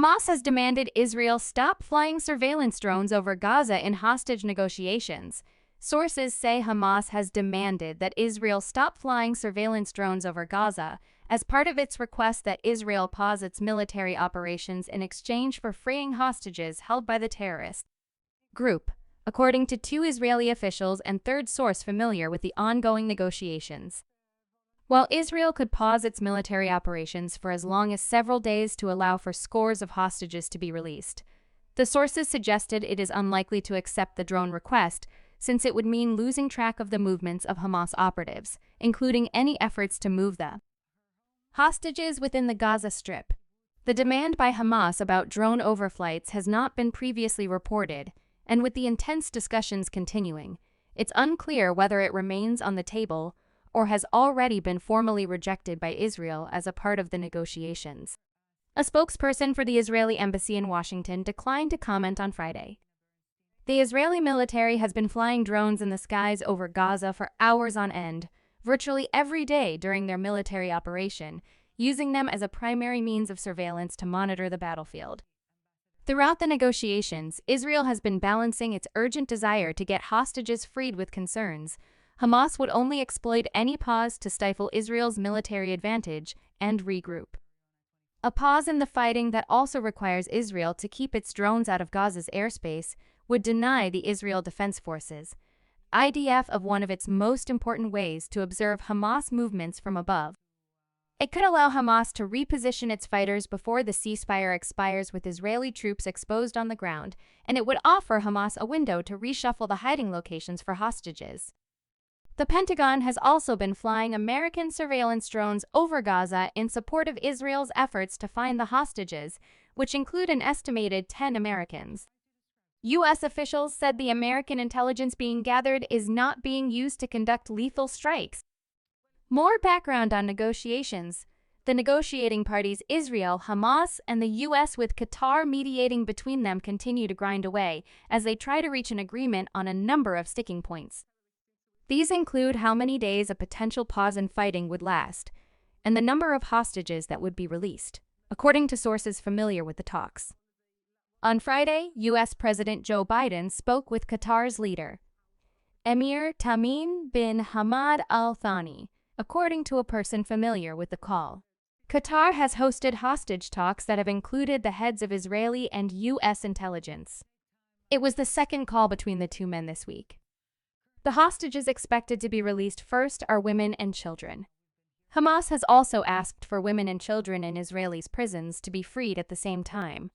Hamas has demanded Israel stop flying surveillance drones over Gaza in hostage negotiations. Sources say Hamas has demanded that Israel stop flying surveillance drones over Gaza as part of its request that Israel pause its military operations in exchange for freeing hostages held by the terrorist group, according to two Israeli officials and third source familiar with the ongoing negotiations. While Israel could pause its military operations for as long as several days to allow for scores of hostages to be released, the sources suggested it is unlikely to accept the drone request since it would mean losing track of the movements of Hamas operatives, including any efforts to move the hostages within the Gaza Strip. The demand by Hamas about drone overflights has not been previously reported, and with the intense discussions continuing, it's unclear whether it remains on the table or has already been formally rejected by Israel as a part of the negotiations. A spokesperson for the Israeli embassy in Washington declined to comment on Friday. The Israeli military has been flying drones in the skies over Gaza for hours on end, virtually every day during their military operation, using them as a primary means of surveillance to monitor the battlefield. Throughout the negotiations, Israel has been balancing its urgent desire to get hostages freed with concerns Hamas would only exploit any pause to stifle Israel's military advantage and regroup. A pause in the fighting that also requires Israel to keep its drones out of Gaza's airspace would deny the Israel Defense Forces, IDF, of one of its most important ways to observe Hamas movements from above. It could allow Hamas to reposition its fighters before the ceasefire expires with Israeli troops exposed on the ground, and it would offer Hamas a window to reshuffle the hiding locations for hostages. The Pentagon has also been flying American surveillance drones over Gaza in support of Israel's efforts to find the hostages, which include an estimated 10 Americans. U.S. officials said the American intelligence being gathered is not being used to conduct lethal strikes. More background on negotiations. The negotiating parties Israel, Hamas, and the U.S., with Qatar mediating between them, continue to grind away as they try to reach an agreement on a number of sticking points. These include how many days a potential pause in fighting would last, and the number of hostages that would be released, according to sources familiar with the talks. On Friday, U.S. President Joe Biden spoke with Qatar's leader, Emir Tamim bin Hamad Al Thani, according to a person familiar with the call. Qatar has hosted hostage talks that have included the heads of Israeli and U.S. intelligence. It was the second call between the two men this week. The hostages expected to be released first are women and children. Hamas has also asked for women and children in Israelis' prisons to be freed at the same time.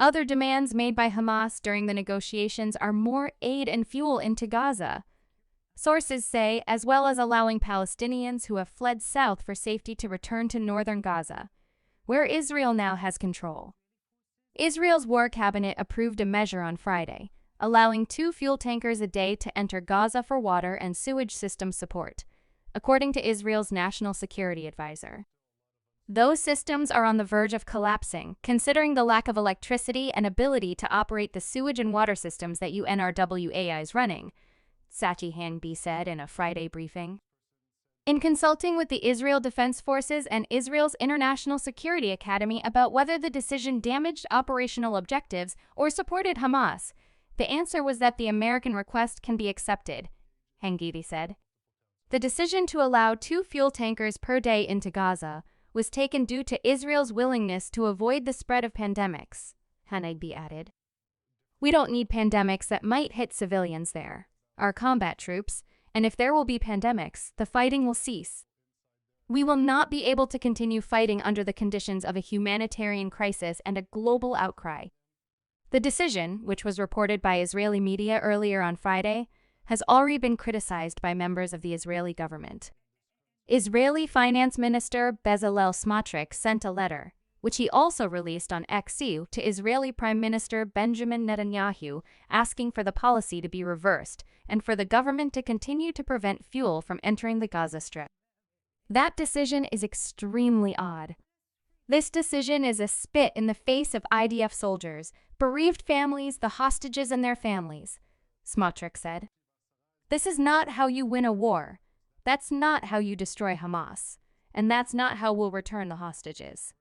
Other demands made by Hamas during the negotiations are more aid and fuel into Gaza, sources say, as well as allowing Palestinians who have fled south for safety to return to northern Gaza, where Israel now has control. Israel's War Cabinet approved a measure on Friday, allowing 2 fuel tankers a day to enter Gaza for water and sewage system support, according to Israel's national security advisor. Those systems are on the verge of collapsing, considering the lack of electricity and ability to operate the sewage and water systems that UNRWA is running, Sachi Hangbi said in a Friday briefing. In consulting with the Israel Defense Forces and Israel's International Security Academy about whether the decision damaged operational objectives or supported Hamas, the answer was that the American request can be accepted, Hangidi said. The decision to allow 2 fuel tankers per day into Gaza was taken due to Israel's willingness to avoid the spread of pandemics, Hangidi added. We don't need pandemics that might hit civilians there, our combat troops, and if there will be pandemics, the fighting will cease. We will not be able to continue fighting under the conditions of a humanitarian crisis and a global outcry. The decision, which was reported by Israeli media earlier on Friday, has already been criticized by members of the Israeli government. Israeli Finance Minister Bezalel Smotrich sent a letter, which he also released on X, to Israeli Prime Minister Benjamin Netanyahu, asking for the policy to be reversed and for the government to continue to prevent fuel from entering the Gaza Strip. That decision is extremely odd. This decision is a spit in the face of IDF soldiers, bereaved families, the hostages and their families, Smotrich said. This is not how you win a war. That's not how you destroy Hamas. And that's not how we'll return the hostages.